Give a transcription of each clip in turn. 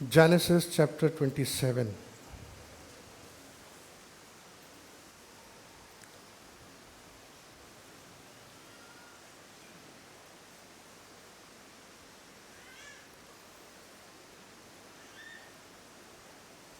Genesis chapter 27।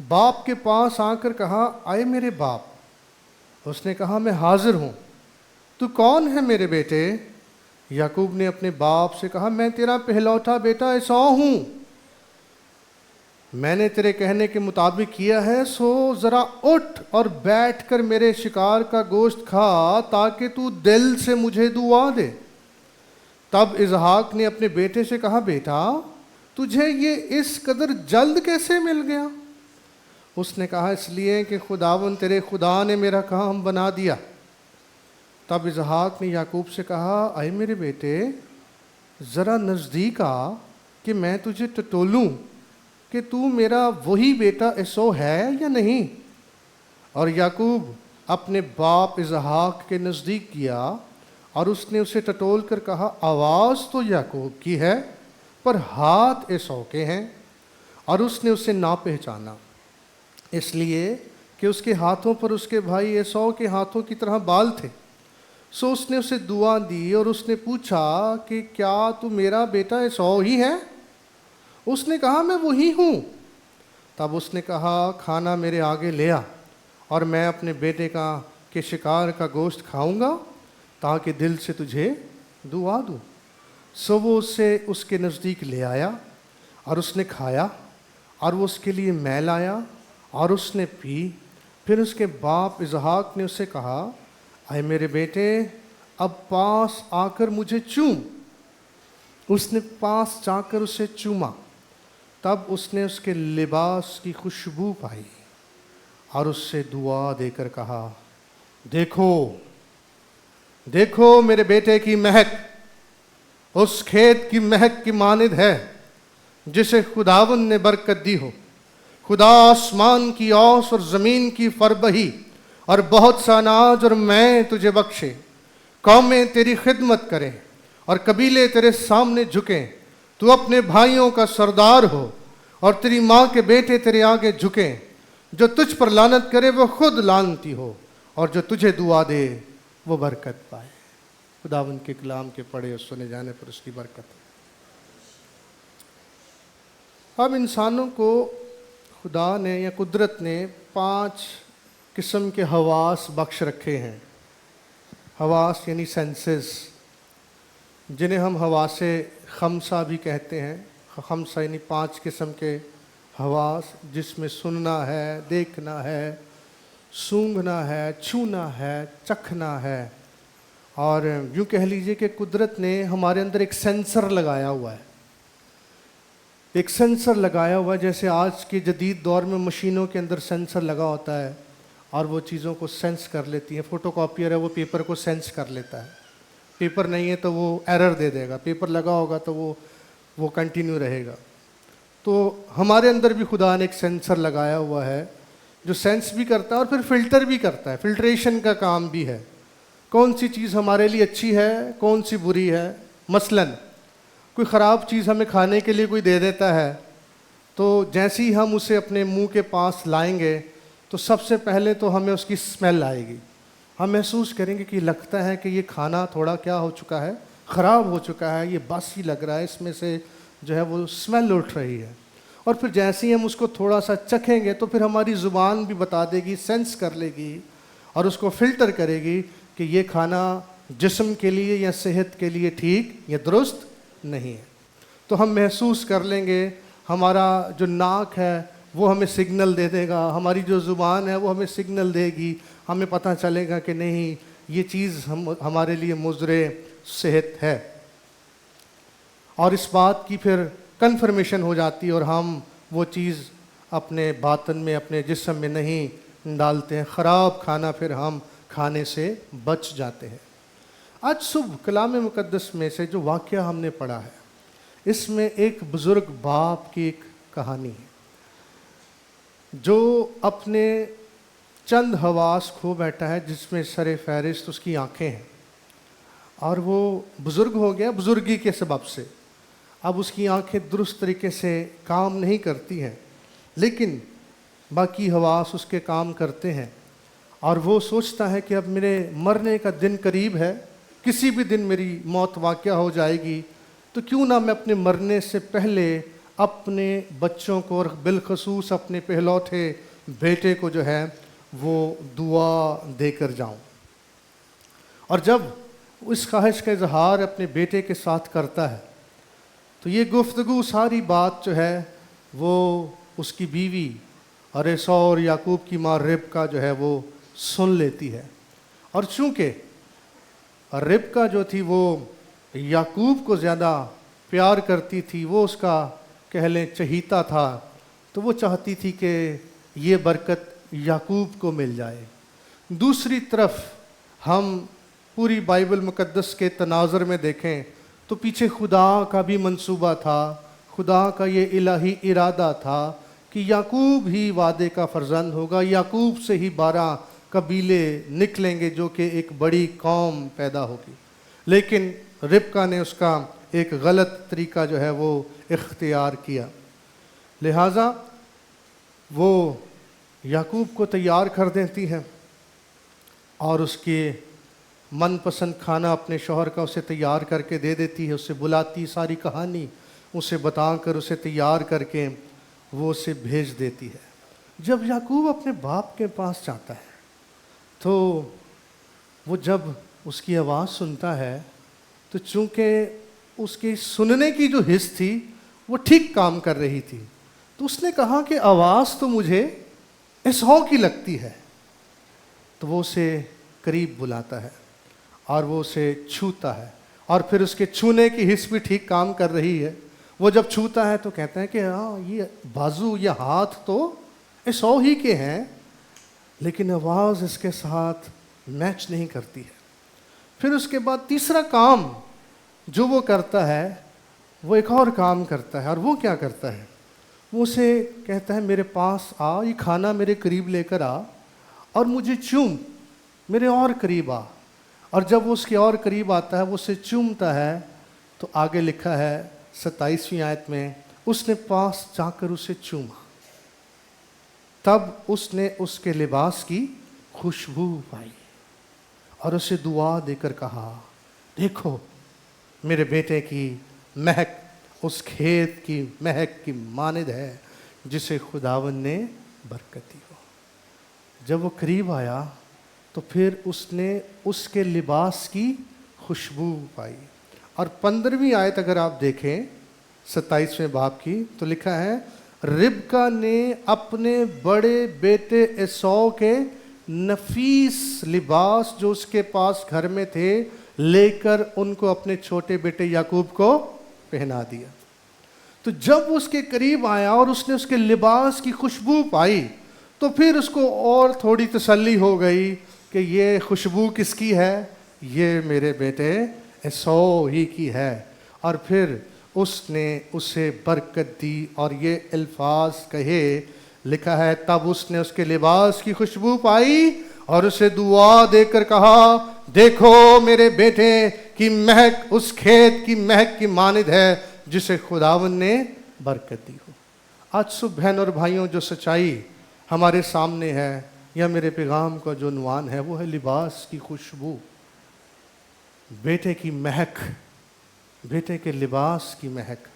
باپ کے پاس آ کر کہا آئے میرے باپ۔ اس نے کہا میں حاضر ہوں، تو کون ہے میرے بیٹے؟ یعقوب نے اپنے باپ سے کہا میں تیرا پہلوٹا بیٹا ایسو ہوں، میں نے تیرے کہنے کے مطابق کیا ہے، سو ذرا اٹھ اور بیٹھ کر میرے شکار کا گوشت کھا تاکہ تو دل سے مجھے دعا دے۔ تب اسحاق نے اپنے بیٹے سے کہا بیٹا تجھے یہ اس قدر جلد کیسے مل گیا؟ اس نے کہا اس لیے کہ خداوند تیرے خدا نے میرا کام بنا دیا۔ تب اسحاق نے یعقوب سے کہا اے میرے بیٹے ذرا نزدیک آ کہ میں تجھے ٹٹولوں کہ تو میرا وہی بیٹا ایسو ہے یا نہیں۔ اور یعقوب اپنے باپ اسحاق کے نزدیک گیا اور اس نے اسے ٹٹول کر کہا آواز تو یعقوب کی ہے پر ہاتھ ایسو کے ہیں۔ اور اس نے اسے نہ پہچانا اس لیے کہ اس کے ہاتھوں پر اس کے بھائی ایسو کے ہاتھوں کی طرح بال تھے۔ سو اس نے اسے دعا دی اور اس نے پوچھا کہ کیا تو میرا بیٹا ایسو ہی ہے؟ اس نے کہا میں وہی ہوں۔ تب اس نے کہا کھانا میرے آگے لے آ اور میں اپنے بیٹے کے شکار کا گوشت کھاؤں گا تاکہ دل سے تجھے دعا دوں۔ سو وہ اسے اس کے نزدیک لے آیا اور اس نے کھایا اور وہ اس کے لیے مے لایا اور اس نے پی۔ پھر اس کے باپ اسحاق نے اسے کہا اے میرے بیٹے اب پاس آ کر مجھے چوم۔ اس نے پاس جا کر اسے چوما، تب اس نے اس کے لباس کی خوشبو پائی اور اس سے دعا دے کر کہا دیکھو دیکھو میرے بیٹے کی مہک اس کھیت کی مہک کی مانند ہے جسے خداوند نے برکت دی ہو۔ خدا آسمان کی اوس اور زمین کی فربہی اور بہت سا اناج اور میں تجھے بخشے۔ قومیں تیری خدمت کریں اور قبیلے تیرے سامنے جھکیں۔ تو اپنے بھائیوں کا سردار ہو اور تیری ماں کے بیٹے تیرے آگے جھکیں۔ جو تجھ پر لعنت کرے وہ خود لعنتی ہو اور جو تجھے دعا دے وہ برکت پائے۔ خداوند کے کلام کے پڑھے اور سنے جانے پر اس کی برکت۔ اب انسانوں کو خدا نے یا قدرت نے 5 قسم کے حواس بخش رکھے ہیں۔ حواس یعنی سینسز، جنہیں ہم حواس خمسہ بھی کہتے ہیں۔ خمسہ یعنی 5 قسم کے حواس، جس میں سننا ہے، دیکھنا ہے، سونگھنا ہے، چھونا ہے، چکھنا ہے۔ اور یوں کہہ لیجئے کہ قدرت نے ہمارے اندر ایک سینسر لگایا ہوا ہے، ایک سینسر لگایا ہوا ہے، جیسے آج کے جدید دور میں مشینوں کے اندر سینسر لگا ہوتا ہے اور وہ چیزوں کو سینس کر لیتی ہیں۔ فوٹو کاپیئر ہے وہ پیپر کو سینس کر لیتا ہے، پیپر نہیں ہے تو وہ ایرر دے دے گا، پیپر لگا ہوگا تو وہ کنٹینیو رہے گا۔ تو ہمارے اندر بھی خدا نے ایک سینسر لگایا ہوا ہے جو سینس بھی کرتا ہے اور پھر فلٹر بھی کرتا ہے، فلٹریشن کا کام بھی ہے۔ کون سی چیز ہمارے لیے اچھی ہے، کون سی بری ہے۔ مثلاً کوئی خراب چیز ہمیں کھانے کے لیے کوئی دے دیتا ہے تو جیسے ہی ہم اسے اپنے منہ کے پاس لائیں گے تو سب سے پہلے تو ہمیں اس کی اسمیل آئے گی، ہم محسوس کریں گے کہ لگتا ہے کہ یہ کھانا تھوڑا کیا ہو چکا ہے، خراب ہو چکا ہے، یہ باسی لگ رہا ہے، اس میں سے جو ہے وہ اسمیل اٹھ رہی ہے۔ اور پھر جیسے ہی ہم اس کو تھوڑا سا چکھیں گے تو پھر ہماری زبان بھی بتا دے گی، سینس کر لے گی اور اس کو فلٹر کرے گی کہ یہ کھانا جسم کے لیے یا صحت کے لیے ٹھیک یا درست نہیں ہے۔ تو ہم محسوس کر لیں گے، ہمارا جو ناک ہے وہ ہمیں سگنل دے دے گا، ہماری جو زبان ہے وہ ہمیں سگنل دے گی، ہمیں پتہ چلے گا کہ نہیں یہ چیز ہمارے لیے مضر صحت ہے۔ اور اس بات کی پھر کنفرمیشن ہو جاتی ہے اور ہم وہ چیز اپنے باطن میں، اپنے جسم میں نہیں ڈالتے ہیں، خراب کھانا پھر ہم کھانے سے بچ جاتے ہیں۔ آج صبح کلام مقدس میں سے جو واقعہ ہم نے پڑھا ہے، اس میں ایک بزرگ باپ کی ایک کہانی ہے جو اپنے چند حواس کھو بیٹھا ہے، جس میں سر فہرست اس کی آنکھیں ہیں، اور وہ بزرگ ہو گیا بزرگی کے سبب سے۔ اب اس کی آنکھیں درست طریقے سے کام نہیں کرتی ہیں، لیکن باقی حواس اس کے کام کرتے ہیں، اور وہ سوچتا ہے کہ اب میرے مرنے کا دن قریب ہے، کسی بھی دن میری موت واقع ہو جائے گی، تو کیوں نہ میں اپنے مرنے سے پہلے اپنے بچوں کو اور بالخصوص اپنے پہلوٹے بیٹے کو جو ہے وہ دعا دے کر جاؤں۔ اور جب اس خواہش کا اظہار اپنے بیٹے کے ساتھ کرتا ہے تو یہ گفتگو ساری بات جو ہے وہ اس کی بیوی اور عیسیٰ اور یعقوب کی ماں ربکا جو ہے وہ سن لیتی ہے۔ اور چونکہ ربکا جو تھی وہ یعقوب کو زیادہ پیار کرتی تھی، وہ اس کا کہہ لیں چہیتا تھا، تو وہ چاہتی تھی کہ یہ برکت یعقوب کو مل جائے۔ دوسری طرف ہم پوری بائبل مقدس کے تناظر میں دیکھیں تو پیچھے خدا کا بھی منصوبہ تھا، خدا کا یہ الہی ارادہ تھا کہ یعقوب ہی وعدے کا فرزند ہوگا، یعقوب سے ہی 12 قبیلے نکلیں گے جو کہ ایک بڑی قوم پیدا ہوگی۔ لیکن ربکا نے اس کا ایک غلط طریقہ جو ہے وہ اختیار کیا، لہٰذا وہ یعقوب کو تیار کر دیتی ہے اور اس کے من پسند کھانا اپنے شوہر کا اسے تیار کر کے دے دیتی ہے، اسے بلاتی، ساری کہانی اسے بتا کر اسے تیار کر کے وہ اسے بھیج دیتی ہے۔ جب یعقوب اپنے باپ کے پاس جاتا ہے تو وہ جب اس کی آواز سنتا ہے تو چونکہ اس کی سننے کی جو حس تھی وہ ٹھیک کام کر رہی تھی، تو اس نے کہا کہ آواز تو مجھے عیسیٰ کی لگتی ہے، تو وہ اسے قریب بلاتا ہے اور وہ اسے چھوتا ہے، اور پھر اس کے چھونے کی حس بھی ٹھیک کام کر رہی ہے۔ وہ جب چھوتا ہے تو کہتا ہے کہ ہاں یہ بازو یا ہاتھ تو عیسیٰ ہی کے ہیں، لیکن آواز اس کے ساتھ میچ نہیں کرتی ہے۔ پھر اس کے بعد تیسرا کام جو وہ کرتا ہے وہ ایک اور کام کرتا ہے، اور وہ کیا کرتا ہے، وہ اسے کہتا ہے میرے پاس آ، یہ کھانا میرے قریب لے کر آ اور مجھے چوم، میرے اور قریب آ۔ اور جب وہ اس کے اور قریب آتا ہے، وہ اسے چومتا ہے، تو آگے لکھا ہے 27ویں آیت میں، اس نے پاس جا کر اسے چوما، تب اس نے اس کے لباس کی خوشبو پائی اور اسے دعا دے کر کہا، دیکھو میرے بیٹے کی مہک اس کھیت کی مہک کی مانند ہے جسے خداوند نے برکت دی ہو۔ جب وہ قریب آیا تو پھر اس نے اس کے لباس کی خوشبو پائی۔ اور 15ویں آیت اگر آپ دیکھیں 27ویں باب کی تو لکھا ہے، ربکا نے اپنے بڑے بیٹے عیسیٰ کے نفیس لباس جو اس کے پاس گھر میں تھے لے کر ان کو اپنے چھوٹے بیٹے یعقوب کو پہنا دیا۔ تو جب اس کے قریب آیا اور اس نے اس کے لباس کی خوشبو پائی تو پھر اس کو اور تھوڑی تسلی ہو گئی کہ یہ خوشبو کس کی ہے، یہ میرے بیٹے عیسیٰ ہی کی ہے۔ اور پھر اس نے اسے برکت دی اور یہ الفاظ کہے، لکھا ہے تب اس نے اس کے لباس کی خوشبو پائی اور اسے دعا دے کر کہا، دیکھو میرے بیٹے کی مہک اس کھیت کی مہک کی مانند ہے جسے خداوند نے برکت دی ہو۔ آج صبح بہن اور بھائیوں جو سچائی ہمارے سامنے ہے یا میرے پیغام کا جو عنوان ہے وہ ہے لباس کی خوشبو، بیٹے کی مہک، بیٹے کے لباس کی مہک،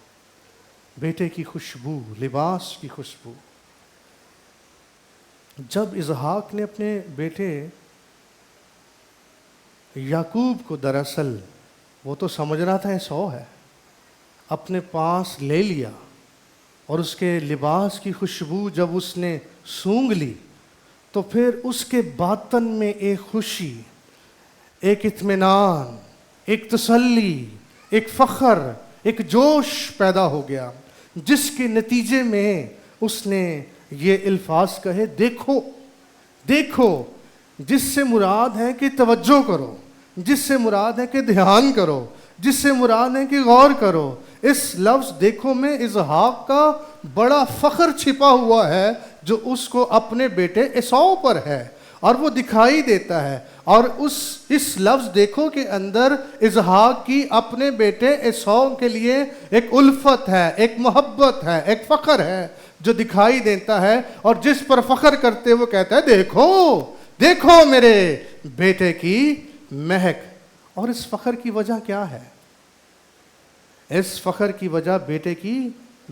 بیٹے کی خوشبو، لباس کی خوشبو۔ جب اسحاق نے اپنے بیٹے یعقوب کو، دراصل وہ تو سمجھ رہا تھا عیسیٰ ہے، اپنے پاس لے لیا اور اس کے لباس کی خوشبو جب اس نے سونگھ لی تو پھر اس کے باطن میں ایک خوشی، ایک اطمینان، ایک تسلی، ایک فخر، ایک جوش پیدا ہو گیا، جس کے نتیجے میں اس نے یہ الفاظ کہے، دیکھو دیکھو، جس سے مراد ہے کہ توجہ کرو، جس سے مراد ہے کہ دھیان کرو، جس سے مراد ہے کہ غور کرو۔ اس لفظ دیکھو میں اسحاق کا بڑا فخر چھپا ہوا ہے جو اس کو اپنے بیٹے عیسیٰ پر ہے اور وہ دکھائی دیتا ہے، اور اس لفظ دیکھو کے اندر اسحاق کی اپنے بیٹے عیسیٰ کے لیے ایک الفت ہے، ایک محبت ہے، ایک فخر ہے جو دکھائی دیتا ہے، اور جس پر فخر کرتے وہ کہتا ہے، دیکھو دیکھو میرے بیٹے کی مہک۔ اور اس فخر کی وجہ کیا ہے؟ اس فخر کی وجہ بیٹے کی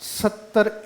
70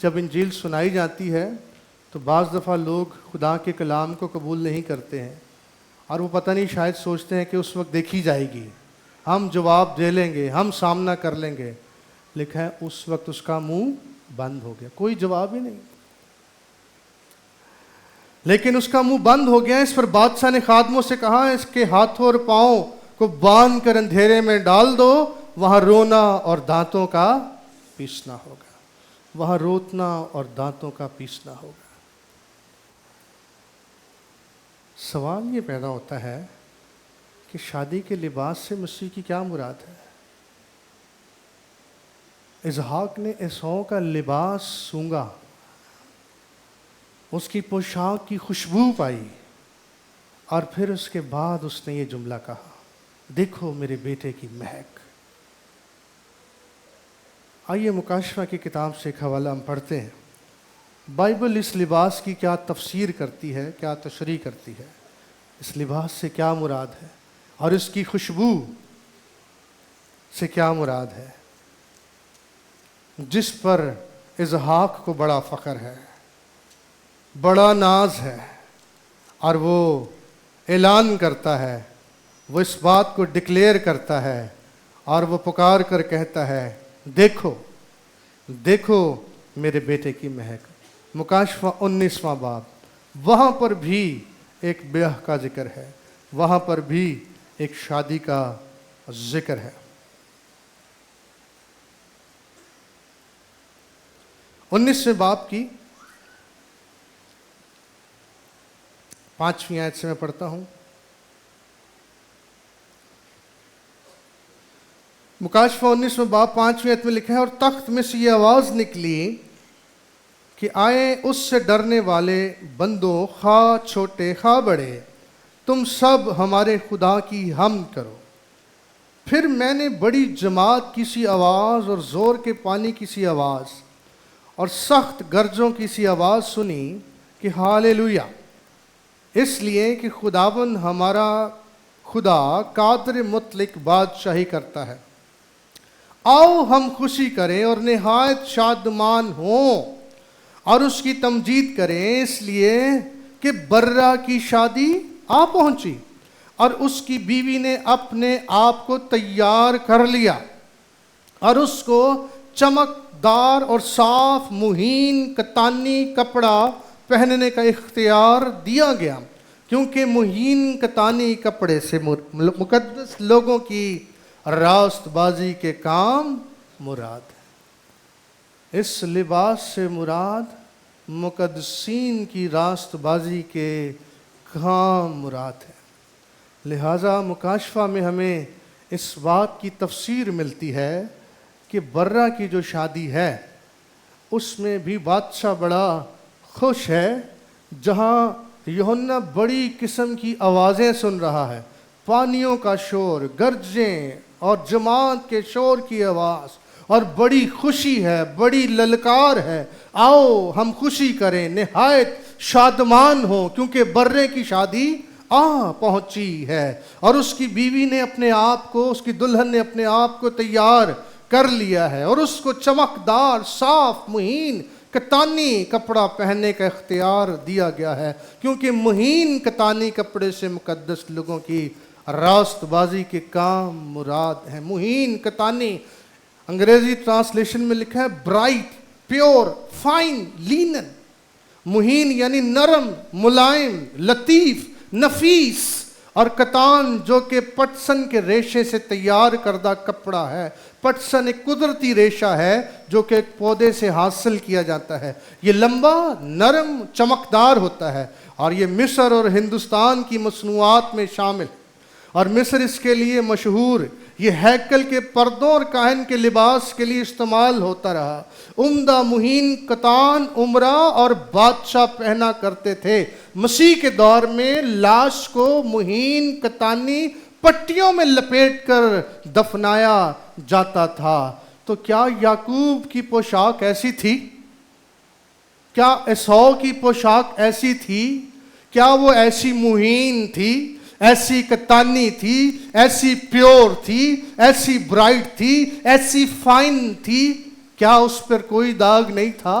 جب انجیل سنائی جاتی ہے تو بعض دفعہ لوگ خدا کے کلام کو قبول نہیں کرتے ہیں، اور وہ پتہ نہیں شاید سوچتے ہیں کہ اس وقت دیکھی جائے گی، ہم جواب دے لیں گے، ہم سامنا کر لیں گے. لکھا ہے اس وقت اس کا منہ بند ہو گیا، کوئی جواب ہی نہیں. لیکن اس کا منہ بند ہو گیا. اس پر بادشاہ نے خادموں سے کہا اس کے ہاتھوں اور پاؤں کو باندھ کر اندھیرے میں ڈال دو، وہاں رونا اور دانتوں کا پیسنا ہوگا. وہاں رونا اور دانتوں کا پیسنا ہوگا. سوال یہ پیدا ہوتا ہے کہ شادی کے لباس سے مسیح کی کیا مراد ہے؟ اسحاق نے عیسو کا لباس سونگا، اس کی پوشاک کی خوشبو پائی، اور پھر اس کے بعد اس نے یہ جملہ کہا، دیکھو میرے بیٹے کی مہک. آئیے مکاشفہ کی کتاب سے ایک حوالہ ہم پڑھتے ہیں. بائبل اس لباس کی کیا تفسیر کرتی ہے، کیا تشریح کرتی ہے، اس لباس سے کیا مراد ہے، اور اس کی خوشبو سے کیا مراد ہے، جس پر اسحاق کو بڑا فخر ہے، بڑا ناز ہے، اور وہ اعلان کرتا ہے، وہ اس بات کو ڈکلیئر کرتا ہے، اور وہ پکار کر کہتا ہے، دیکھو دیکھو میرے بیٹے کی مہک. مکاشفہ 19واں باب. وہاں پر بھی ایک بیاہ کا ذکر ہے، وہاں پر بھی ایک شادی کا ذکر ہے. 19ویں باب کی 5ویں آیت سے میں پڑھتا ہوں. مکاشفہ 19واں باب 5ویں آیت میں لکھا ہے، اور تخت میں سے یہ آواز نکلی کہ آئے اس سے ڈرنے والے بندوں، خواہ چھوٹے خواہ بڑے، تم سب ہمارے خدا کی حمد کرو. پھر میں نے بڑی جماعت کی سی آواز اور زور کے پانی کی سی آواز اور سخت گرجوں کی سی آواز سنی کہ ہالےلویا، اس لیے کہ خداوند ہمارا خدا قادر مطلق بادشاہی کرتا ہے. آؤ ہم خوشی کریں اور نہایت شادمان ہوں اور اس کی تمجید کریں، اس لیے کہ برا کی شادی آ پہنچی اور اس کی بیوی نے اپنے آپ کو تیار کر لیا، اور اس کو چمکدار اور صاف مہین کتانی کپڑا پہننے کا اختیار دیا گیا، کیونکہ مہین کتانی کپڑے سے مقدس لوگوں کی راست بازی کے کام مراد ہے. اس لباس سے مراد مقدسین کی راست بازی کے کام مراد ہے. لہٰذا مکاشفہ میں ہمیں اس بات کی تفسیر ملتی ہے کہ برہ کی جو شادی ہے اس میں بھی بادشاہ بڑا خوش ہے، جہاں یوحنا بڑی قسم کی آوازیں سن رہا ہے، پانیوں کا شور، گرجیں اور جماعت کے شور کی آواز، اور بڑی خوشی ہے، بڑی للکار ہے. آؤ ہم خوشی کریں، نہایت شادمان ہوں، کیونکہ برے کی شادی آ پہنچی ہے اور اس کی بیوی نے اپنے آپ کو، اس کی دلہن نے اپنے آپ کو تیار کر لیا ہے، اور اس کو چمکدار صاف مہین کتانی کپڑا پہننے کا اختیار دیا گیا ہے، کیونکہ مہین کتانی کپڑے سے مقدس لوگوں کی راست بازی کے کام مراد ہیں. مہین کتانی، انگریزی ٹرانسلیشن میں لکھا ہے برائٹ، پیور، فائن لینن. مہین یعنی نرم، ملائم، لطیف، نفیس، اور کتان جو کہ پٹسن کے ریشے سے تیار کردہ کپڑا ہے. پٹسن ایک قدرتی ریشہ ہے جو کہ ایک پودے سے حاصل کیا جاتا ہے. یہ لمبا، نرم، چمکدار ہوتا ہے، اور یہ مصر اور ہندوستان کی مصنوعات میں شامل، اور مصر اس کے لیے مشہور. یہ ہیکل کے پردوں اور کاہن کے لباس کے لیے استعمال ہوتا رہا. عمدہ مہین کتان عمرہ اور بادشاہ پہنا کرتے تھے. مسیح کے دور میں لاش کو مہین کتانی پٹیوں میں لپیٹ کر دفنایا جاتا تھا. تو کیا یعقوب کی پوشاک ایسی تھی؟ کیا عیسو کی پوشاک ایسی تھی؟ کیا وہ ایسی مہین تھی، ایسی کتانی تھی، ایسی پیور تھی، ایسی برائٹ تھی، ایسی فائن تھی؟ کیا اس پر کوئی داغ نہیں تھا؟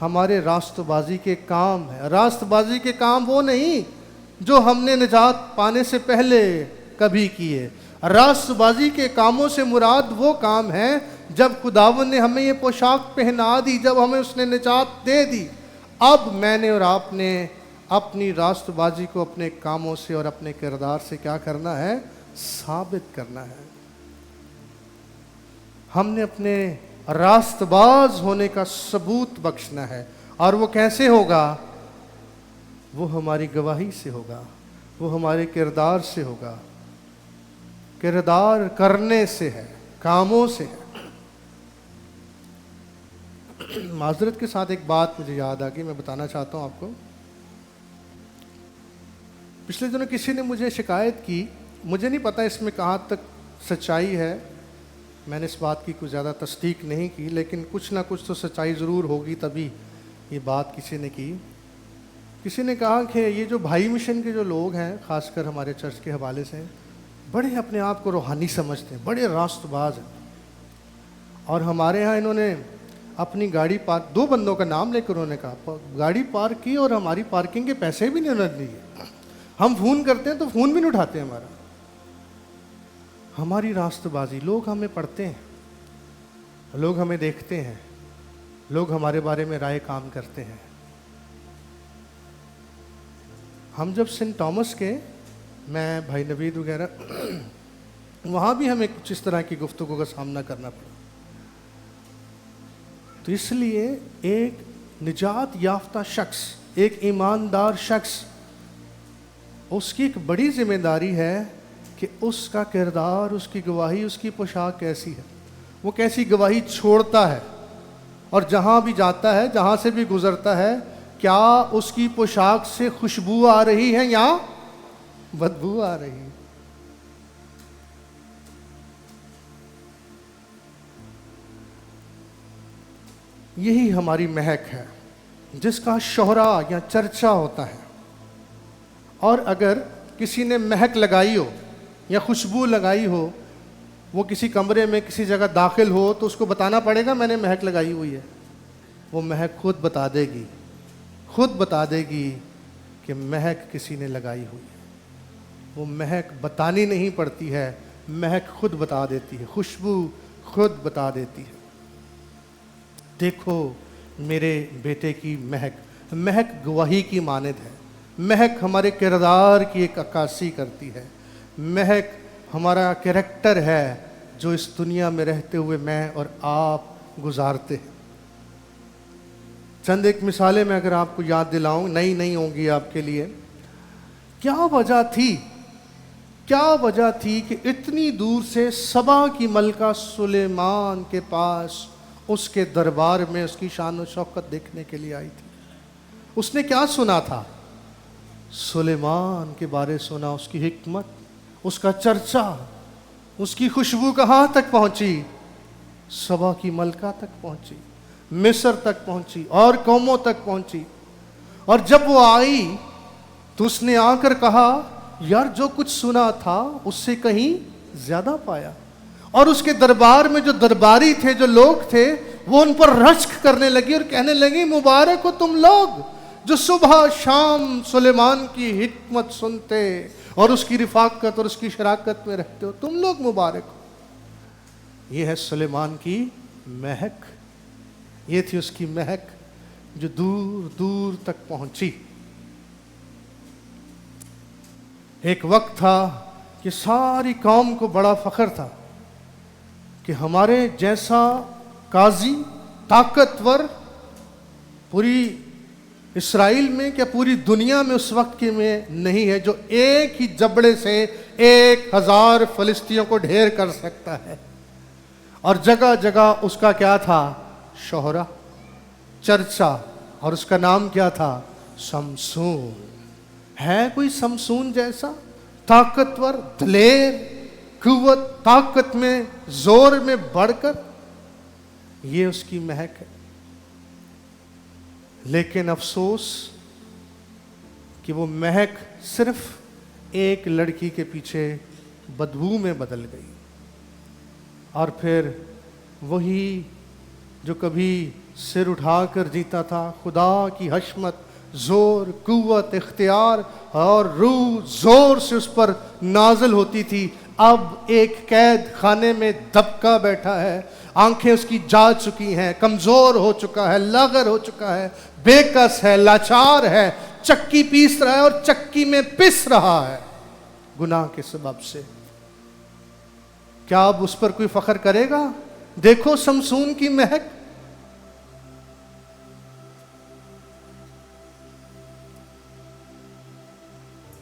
ہمارے راست بازی کے کام ہے. راست بازی کے کام وہ نہیں جو ہم نے نجات پانے سے پہلے کبھی کیے. راست بازی کے کاموں سے مراد وہ کام ہے جب خداوند نے ہمیں یہ پوشاک پہنا دی, جب ہمیں اس نے نجات دے دی. اب میں نے اور آپ نے اپنی راست بازی کو اپنے کاموں سے اور اپنے کردار سے کیا کرنا ہے؟ ثابت کرنا ہے. ہم نے اپنے راست باز ہونے کا ثبوت بخشنا ہے. اور وہ کیسے ہوگا؟ وہ ہماری گواہی سے ہوگا, وہ ہمارے کردار سے ہوگا. کردار کرنے سے ہے, کاموں سے ہے. معذرت کے ساتھ ایک بات مجھے یاد آ گئی, میں بتانا چاہتا ہوں آپ کو. پچھلے دنوں کسی نے مجھے شکایت کی, مجھے نہیں پتہ اس میں کہاں تک سچائی ہے, میں نے اس بات کی کوئی زیادہ تصدیق نہیں کی, لیکن کچھ نہ کچھ تو سچائی ضرور ہوگی تبھی یہ بات کسی نے کی. کسی نے کہا کہ یہ جو بھائی مشن کے جو لوگ ہیں, خاص کر ہمارے چرچ کے حوالے سے, بڑے اپنے آپ کو روحانی سمجھتے ہیں, بڑے راست باز ہیں. اور ہمارے ہاں انہوں نے اپنی گاڑی پارک, 2 بندوں کا نام لے کر انہوں نے کہا, گاڑی پارک کی اور ہماری پارکنگ کے پیسے بھی نہیں انہوں نے دیے. ہم فون کرتے ہیں تو فون بھی نہیں اٹھاتے ہمارا. ہماری راست بازی, لوگ ہمیں پڑھتے ہیں, لوگ ہمیں دیکھتے ہیں, لوگ ہمارے بارے میں رائے کام کرتے ہیں. ہم جب سینٹ ٹامس کے, میں بھائی نوید وغیرہ, وہاں بھی ہمیں کچھ اس طرح کی گفتگو کا سامنا کرنا پڑا. تو اس لیے ایک نجات یافتہ شخص, ایک ایماندار شخص, اس کی ایک بڑی ذمہ داری ہے کہ اس کا کردار, اس کی گواہی, اس کی پوشاک کیسی ہے, وہ کیسی گواہی چھوڑتا ہے, اور جہاں بھی جاتا ہے, جہاں سے بھی گزرتا ہے, کیا اس کی پوشاک سے خوشبو آ رہی ہے یا بدبو آ رہی ہے. یہی ہماری مہک ہے جس کا شہرا یا چرچا ہوتا ہے. اور اگر کسی نے مہک لگائی ہو یا خوشبو لگائی ہو, وہ کسی کمرے میں کسی جگہ داخل ہو, تو اس کو بتانا پڑے گا میں نے مہک لگائی ہوئی ہے. وہ مہک خود بتا دے گی, خود بتا دے گی کہ مہک کسی نے لگائی ہوئی ہے. وہ مہک بتانی نہیں پڑتی ہے, مہک خود بتا دیتی ہے, خوشبو خود بتا دیتی ہے. دیکھو میرے بیٹے کی مہک, مہک گواہی کی مانند ہے. مہک ہمارے کردار کی ایک عکاسی کرتی ہے. مہک ہمارا کریکٹر ہے جو اس دنیا میں رہتے ہوئے میں اور آپ گزارتے ہیں. چند ایک مثالیں میں اگر آپ کو یاد دلاؤں, نئی نئی ہوں گی آپ کے لیے. کیا وجہ تھی کہ اتنی دور سے سبا کی ملکہ سلیمان کے پاس اس کے دربار میں اس کی شان و شوکت دیکھنے کے لیے آئی تھی؟ اس نے کیا سنا تھا؟ سلیمان کے بارے سنا, اس کی حکمت, اس کا چرچا, اس کی خوشبو کہاں تک پہنچی؟ سبا کی ملکہ تک پہنچی, مصر تک پہنچی, اور قوموں تک پہنچی. اور جب وہ آئی تو اس نے آ کر کہا, یار جو کچھ سنا تھا اس سے کہیں زیادہ پایا. اور اس کے دربار میں جو درباری تھے, جو لوگ تھے, وہ ان پر رشک کرنے لگی اور کہنے لگی, مبارک ہو تم لوگ جو صبح شام سلیمان کی حکمت سنتے اور اس کی رفاقت اور اس کی شراکت میں رہتے ہو, تم لوگ مبارک ہو. یہ ہے سلیمان کی مہک, یہ تھی اس کی مہک جو دور دور تک پہنچی. ایک وقت تھا کہ ساری قوم کو بڑا فخر تھا کہ ہمارے جیسا قاضی, طاقتور, پوری اسرائیل میں کیا پوری دنیا میں اس وقت کے میں نہیں ہے, جو ایک ہی جبڑے سے 1000 فلسطینیوں کو ڈھیر کر سکتا ہے. اور جگہ جگہ اس کا کیا تھا؟ شہرا, چرچا. اور اس کا نام کیا تھا؟ سمسون. ہے کوئی سمسون جیسا طاقتور, دلیر, قوت, طاقت میں, زور میں بڑھ کر؟ یہ اس کی مہک ہے. لیکن افسوس کہ وہ مہک صرف ایک لڑکی کے پیچھے بدبو میں بدل گئی. اور پھر وہی جو کبھی سر اٹھا کر جیتا تھا، خدا کی حشمت، زور، قوت، اختیار اور روح زور سے اس پر نازل ہوتی تھی، اب ایک قید خانے میں دبکا بیٹھا ہے، آنکھیں اس کی جا چکی ہیں، کمزور ہو چکا ہے، لاغر ہو چکا ہے، بے کس ہے، لاچار ہے، چکی پیس رہا ہے اور چکی میں پس رہا ہے گناہ کے سبب سے۔ کیا اب اس پر کوئی فخر کرے گا؟ دیکھو سمسون کی مہک،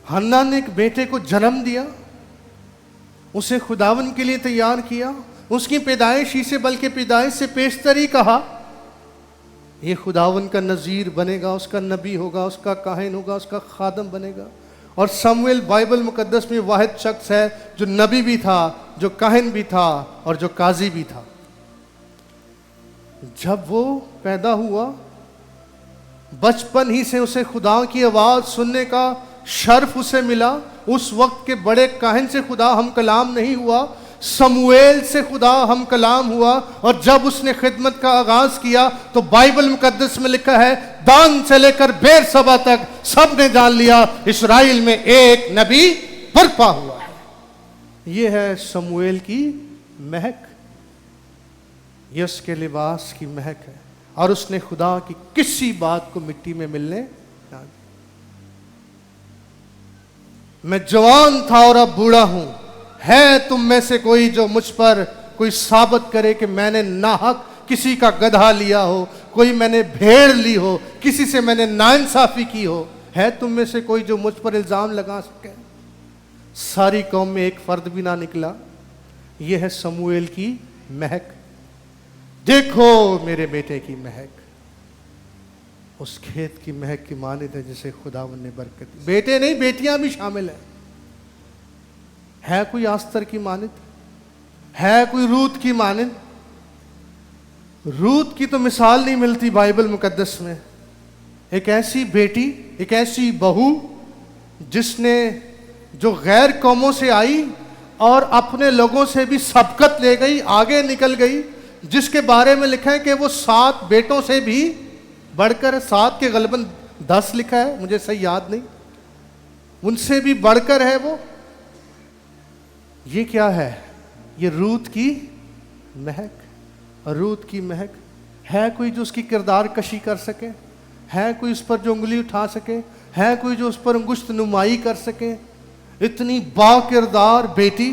حنا نے ایک بیٹے کو جنم دیا، اسے خداون کے لیے تیار کیا، اس کی پیدائش ہی سے بلکہ پیدائش سے پیشتر ہی کہا یہ خداون کا نذیر بنے گا، اس کا نبی ہوگا، اس کا کاہن ہوگا، اس کا خادم بنے گا۔ اور سمویل بائبل مقدس میں واحد شخص ہے جو نبی بھی تھا، جو کاہن بھی تھا اور جو قاضی بھی تھا۔ جب وہ پیدا ہوا، بچپن ہی سے اسے خدا کی آواز سننے کا شرف اسے ملا۔ اس وقت کے بڑے کاہن سے خدا ہم کلام نہیں ہوا، سمویل سے خدا ہم کلام ہوا، اور جب اس نے خدمت کا آغاز کیا تو بائبل مقدس میں لکھا ہے دان سے لے کر بیر سبا تک سب نے جان لیا اسرائیل میں ایک نبی برپا ہوا ہے۔ یہ ہے سمویل کی مہک، یہ اس کے لباس کی مہک ہے، اور اس نے خدا کی کسی بات کو مٹی میں ملنے نہ دیا۔ میں جوان تھا اور اب بوڑھا ہوں، ہے تم میں سے کوئی جو مجھ پر کوئی ثابت کرے کہ میں نے ناحق کسی کا گدھا لیا ہو، کوئی میں نے بھیڑ لی ہو، کسی سے میں نے ناانصافی کی ہو؟ ہے تم میں سے کوئی جو مجھ پر الزام لگا سکے؟ ساری قوم میں ایک فرد بھی نہ نکلا۔ یہ ہے سمویل کی مہک۔ دیکھو میرے بیٹے کی مہک، اس کھیت کی مہک کی مانند ہے جسے خداوند نے برکت دی۔ بیٹے نہیں، بیٹیاں بھی شامل ہیں۔ ہے کوئی آستر کی مانند؟ ہے کوئی روت کی مانند؟ روت کی تو مثال نہیں ملتی بائبل مقدس میں۔ ایک ایسی بیٹی، ایک ایسی بہو جس نے جو غیر قوموں سے آئی اور اپنے لوگوں سے بھی سبقت لے گئی، آگے نکل گئی، جس کے بارے میں لکھا ہے کہ وہ 7 بیٹوں سے بھی بڑھ کر، 7 کے غالباً 10 لکھا ہے، مجھے صحیح یاد نہیں، ان سے بھی بڑھ کر ہے وہ۔ یہ کیا ہے؟ یہ روت کی مہک۔ روت کی مہک ہے کوئی جو اس کی کردار کشی کر سکے؟ ہے کوئی اس پر جو انگلی اٹھا سکے؟ ہے کوئی جو اس پر انگشت نمائی کر سکے؟ اتنی با کردار بیٹی،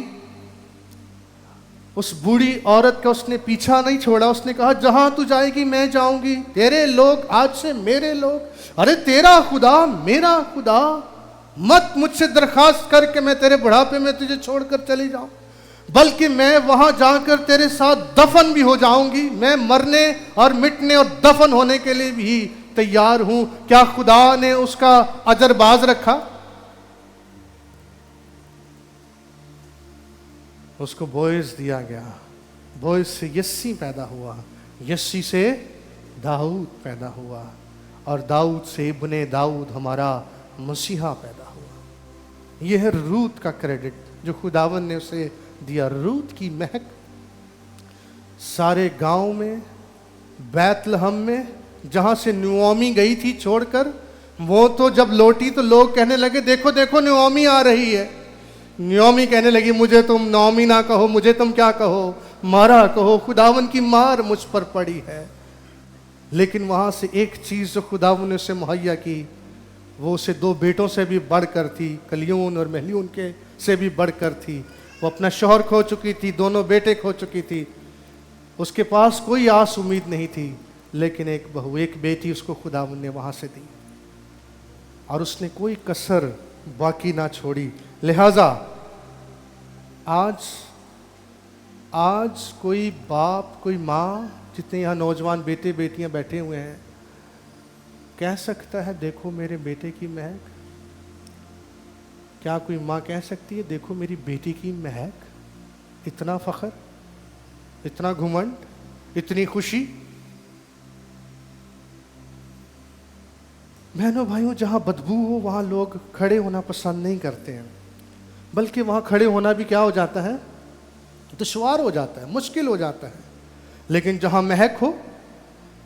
اس بوڑھی عورت کا اس نے پیچھا نہیں چھوڑا۔ اس نے کہا جہاں تو جائے گی میں جاؤں گی، تیرے لوگ آج سے میرے لوگ، ارے تیرا خدا میرا خدا، مت مجھ سے درخواست کر کہ میں تیرے بڑھاپے میں تجھے چھوڑ کر چلی جاؤں، بلکہ میں وہاں جا کر تیرے ساتھ دفن بھی ہو جاؤں گی، میں مرنے اور مٹنے اور دفن ہونے کے لیے بھی تیار ہوں۔ کیا خدا نے اس کا اجر باز رکھا؟ اس کو بوئز دیا گیا، بوئز سے یسی پیدا ہوا، یسی سے داؤد پیدا ہوا، اور داؤد سے ابن داؤد ہمارا مسیحا پیدا ہوا۔ یہ ہے روت کا کریڈٹ جو خداوند نے اسے دیا۔ روت کی مہک سارے گاؤں میں، بیت لحم میں جہاں سے نعومی گئی تھی چھوڑ کر، وہ تو جب لوٹی تو لوگ کہنے لگے دیکھو دیکھو نعومی آ رہی ہے۔ نعومی کہنے لگی مجھے تم نعومی نہ کہو، مجھے تم کیا کہو، مارا کہو، خداوند کی مار مجھ پر پڑی ہے۔ لیکن وہاں سے ایک چیز جو خداوند نے اسے مہیا کی، وہ اسے 2 بیٹوں سے بھی بڑھ کر تھی، کلیون اور مہلیون کے سے بھی بڑھ کر تھی۔ وہ اپنا شوہر کھو چکی تھی، 2 بیٹے کھو چکی تھی، اس کے پاس کوئی آس امید نہیں تھی، لیکن ایک بہو، ایک بیٹی اس کو خداوند نے وہاں سے دی، اور اس نے کوئی کسر باقی نہ چھوڑی۔ لہٰذا آج کوئی باپ، کوئی ماں، جتنے یہاں نوجوان بیٹے بیٹیاں بیٹھے ہوئے ہیں، کہہ سکتا ہے دیکھو میرے بیٹے کی مہک؟ کیا کوئی ماں کہہ سکتی ہے دیکھو میری بیٹی کی مہک؟ اتنا فخر، اتنا گھمنڈ، اتنی خوشی؟ بہنوں بھائیوں، جہاں بدبو ہو وہاں لوگ کھڑے ہونا پسند نہیں کرتے ہیں، بلکہ وہاں کھڑے ہونا بھی کیا ہو جاتا ہے؟ دشوار ہو جاتا ہے، مشکل ہو جاتا ہے۔ لیکن جہاں مہک ہو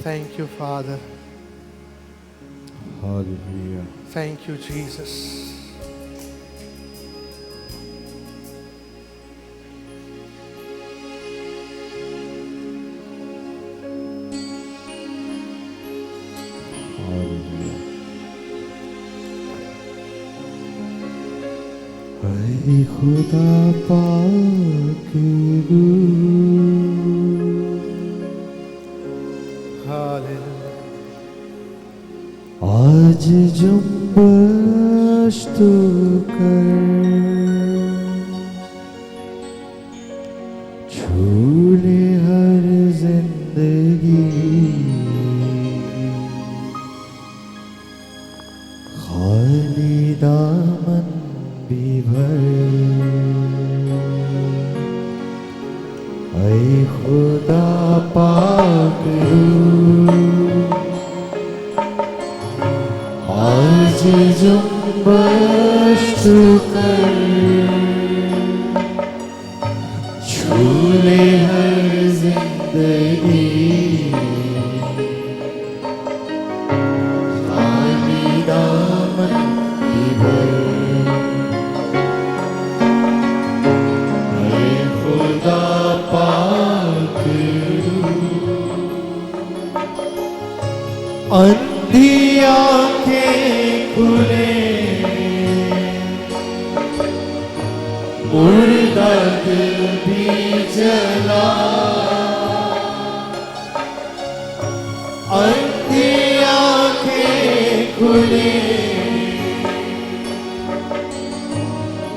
Thank you, Father. Hallelujah. Thank you, Jesus. Hallelujah. اے خدا پاک Hallelujah. آج جنبش تو کر چھولے ہر زندگی خالی دامن بھی بھر اے خدا پاک آج جنبش تو کر چھولے ہر زندگی خالی دامن بھی بھر اے خدا پاک اندھی آنکھیں کھلے مردہ دل بھی جلا اندھی آنکھیں کھلے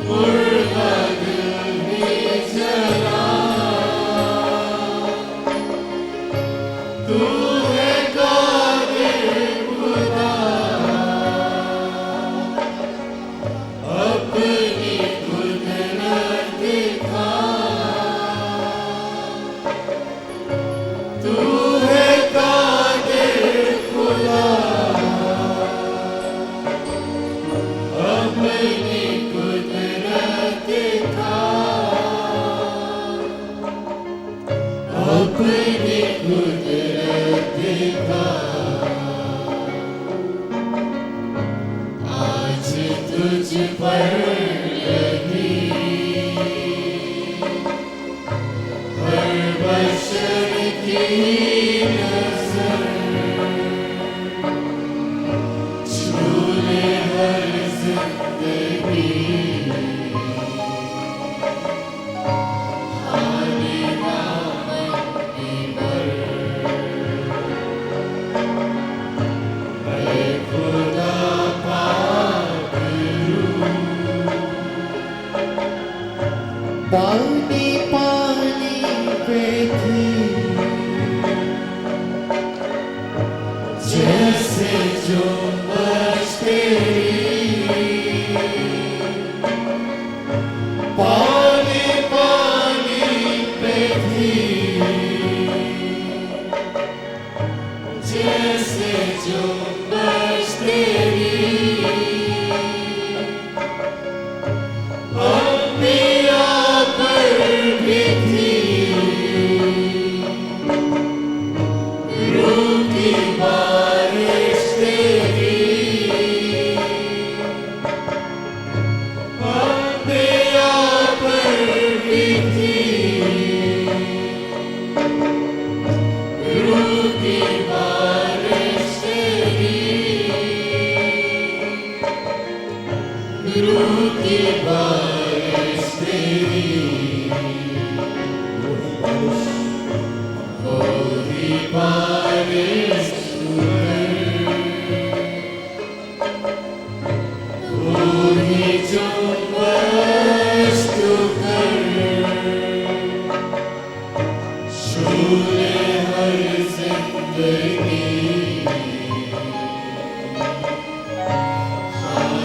مردہ دل بھی جلا تو ہے قادر خدا اپنی قدرت دکھا تو ہے قادر خدا اپنی قدرت دکھا اپنی قدرت دکھا آج تجھ پر لگی ہر بشر کی نظر چھولے ہر زندگی خالی دامن بھی بھر اے خدا پاک پانی پانی پہ تھی جیسے جو بچ تیری پانی پانی پہ تھی جیسے جو بچ تیری انبیاء پر بھی تھی روح کی بارش تیری انبیاء پر بھی تھی روح کی بارش تیری روح کی بارش تیری وہی بارش وہی جنبش تو کر چھولے ہر زندگی خالی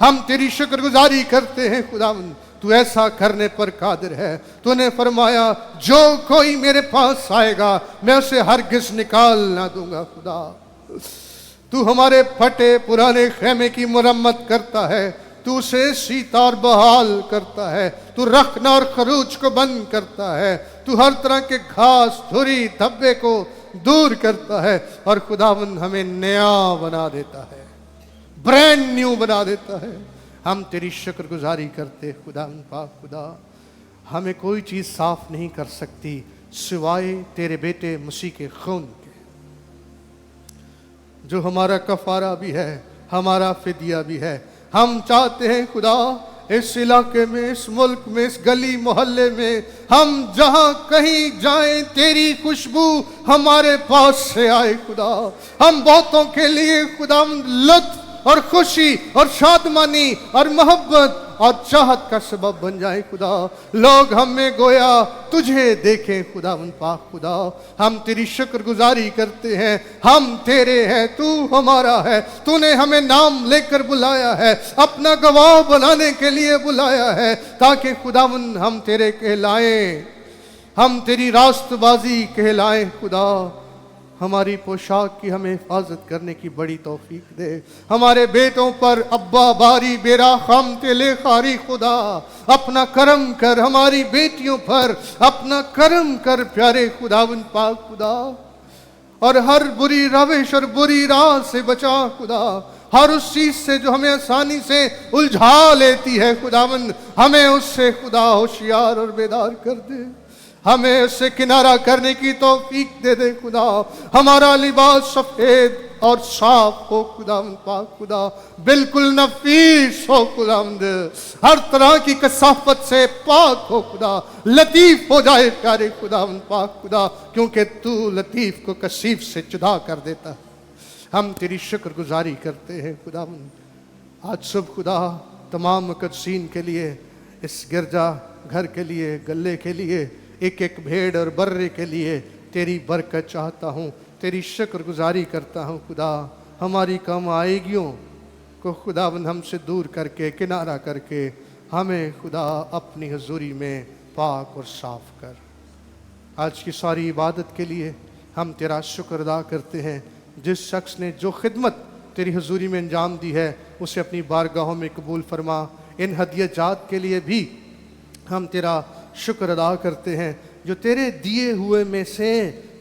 ہم تیری شکر گزاری کرتے ہیں خداوند، تو ایسا کرنے پر قادر ہے۔ تو نے فرمایا جو کوئی میرے پاس آئے گا میں اسے ہرگز نکال نہ دوں گا۔ خدا تو ہمارے پھٹے پرانے خیمے کی مرمت کرتا ہے، تو اسے سیتا اور بحال کرتا ہے، تو رخنا اور خروچ کو بند کرتا ہے، تو ہر طرح کے گھاس دھری دھبے کو دور کرتا ہے، اور خداوند ہمیں نیا بنا دیتا ہے، برینڈ نیو بنا دیتا ہے۔ ہم تیری شکر گزاری کرتے خداوند پاک خدا، ہمیں کوئی چیز صاف نہیں کر سکتی سوائے تیرے بیٹے مسیح کے خون کے، جو ہمارا کفارہ بھی ہے، ہمارا فدیہ بھی ہے۔ ہم چاہتے ہیں خدا اس علاقے میں، اس ملک میں، اس گلی محلے میں، ہم جہاں کہیں جائیں تیری خوشبو ہمارے پاس سے آئے خدا۔ ہم بہتوں کے لیے خدا لطف اور خوشی اور شادمانی اور محبت اور چاہت کا سبب بن جائے خدا۔ لوگ ہم میں گویا تجھے دیکھیں خداوند پاک خدا۔ ہم تیری شکر گزاری کرتے ہیں، ہم تیرے ہیں، تو ہمارا ہے، تو نے ہمیں نام لے کر بلایا ہے، اپنا گواہ بنانے کے لیے بلایا ہے، تاکہ خداوند ہم تیرے کہلائیں، ہم تیری راست بازی کہلائیں خدا۔ ہماری پوشاک کی ہمیں حفاظت کرنے کی بڑی توفیق دے۔ ہمارے بیٹوں پر ابا باری بیرا خام تیلے خاری خدا اپنا کرم کر، ہماری بیٹیوں پر اپنا کرم کر پیارے خداوند پاک خدا، اور ہر بری روش اور بری راہ سے بچا خدا، ہر اس چیز سے جو ہمیں آسانی سے الجھا لیتی ہے خداوند، ہمیں اس سے خدا ہوشیار اور بیدار کر دے، ہمیں اس سے کنارہ کرنے کی توفیق دے دے خدا۔ ہمارا لباس سفید اور صاف ہو خداوند پاک خدا، بالکل نفیس ہو خداوند، ہر طرح کی کثافت سے پاک ہو خدا، لطیف ہو جائے پیارے خداوند پاک خدا، کیونکہ تو لطیف کو کثیف سے جدا کر دیتا ہے۔ ہم تیری شکر گزاری کرتے ہیں خداوند۔ آج صبح خدا تمام مقدسین کے لیے، اس گرجا گھر کے لیے، گلے کے لیے، ایک ایک بھیڑ اور برے کے لیے تیری برکت چاہتا ہوں، تیری شکر گزاری کرتا ہوں خدا۔ ہماری کم آئیگیوں کو خداوند ہم سے دور کر کے، کنارہ کر کے، ہمیں خدا اپنی حضوری میں پاک اور صاف کر۔ آج کی ساری عبادت کے لیے ہم تیرا شکر ادا کرتے ہیں۔ جس شخص نے جو خدمت تیری حضوری میں انجام دی ہے اسے اپنی بارگاہوں میں قبول فرما۔ ان ہدیہ جات کے لیے بھی ہم تیرا شکر ادا کرتے ہیں، جو تیرے دیے ہوئے میں سے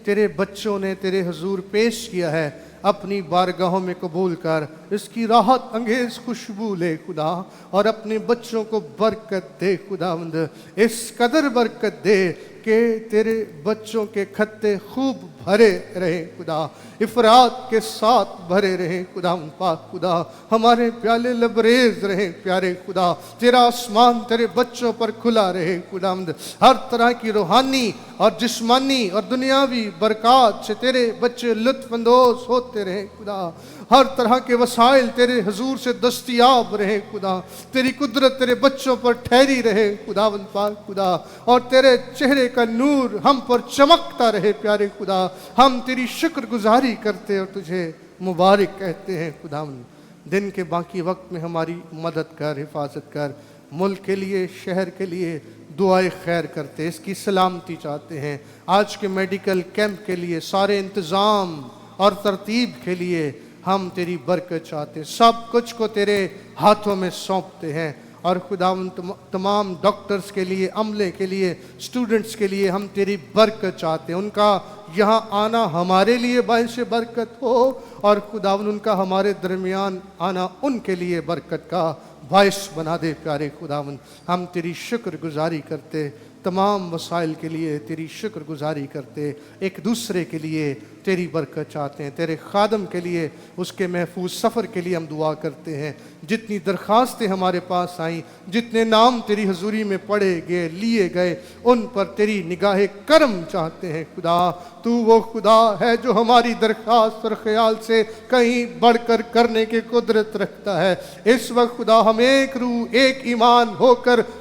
تیرے بچوں نے تیرے حضور پیش کیا ہے، اپنی بارگاہوں میں قبول کر، اس کی راحت انگیز خوشبو لے خدا، اور اپنے بچوں کو برکت دے خداوند، اس قدر برکت دے کہ تیرے بچوں کے کھتے خوب بھرے رہیں خدا، افراد کے ساتھ بھرے رہیں خداوند پاک خدا، ہمارے پیالے لبریز رہیں پیارے خدا، تیرا آسمان تیرے بچوں پر کھلا رہے خداوند، ہر طرح کی روحانی اور جسمانی اور دنیاوی برکات سے تیرے بچے لطف اندوز ہوتے رہیں خدا، ہر طرح کے وسائل تیرے حضور سے دستیاب رہیں خدا، تیری قدرت تیرے بچوں پر ٹھہری رہے خداوند پاک خدا، اور تیرے چہرے کا نور ہم پر چمکتا رہے پیارے خدا۔ ہم تیری شکر گزاری کرتے اور تجھے مبارک کہتے ہیں خداوند۔ دن کے باقی وقت میں ہماری مدد کر، حفاظت کر، ملک کے لیے، شہر کے لیے دعائے خیر کرتے، اس کی سلامتی چاہتے ہیں۔ آج کے میڈیکل کیمپ کے لیے، سارے انتظام اور ترتیب کے لیے ہم تیری برکت چاہتے ہیں، سب کچھ کو تیرے ہاتھوں میں سونپتے ہیں، اور خداوند تمام ڈاکٹرز کے لیے، عملے کے لیے، اسٹوڈنٹس کے لیے ہم تیری برکت چاہتے ہیں، ان کا یہاں آنا ہمارے لیے باعث برکت ہو، اور خداوند ان کا ہمارے درمیان آنا ان کے لیے برکت کا باعث بنا دے پیارے خداوند۔ ہم تیری شکر گزاری کرتے، تمام وسائل کے لیے تیری شکر گزاری کرتے، ایک دوسرے کے لیے تیری برکت چاہتے ہیں، تیرے خادم کے لیے، اس کے محفوظ سفر کے لیے ہم دعا کرتے ہیں۔ جتنی درخواستیں ہمارے پاس آئیں، جتنے نام تیری حضوری میں پڑھے گئے، لیے گئے، ان پر تیری نگاہ کرم چاہتے ہیں خدا۔ تو وہ خدا ہے جو ہماری درخواست اور خیال سے کہیں بڑھ کر کرنے کی قدرت رکھتا ہے۔ اس وقت خدا ہم ایک روح، ایک ایمان ہو کر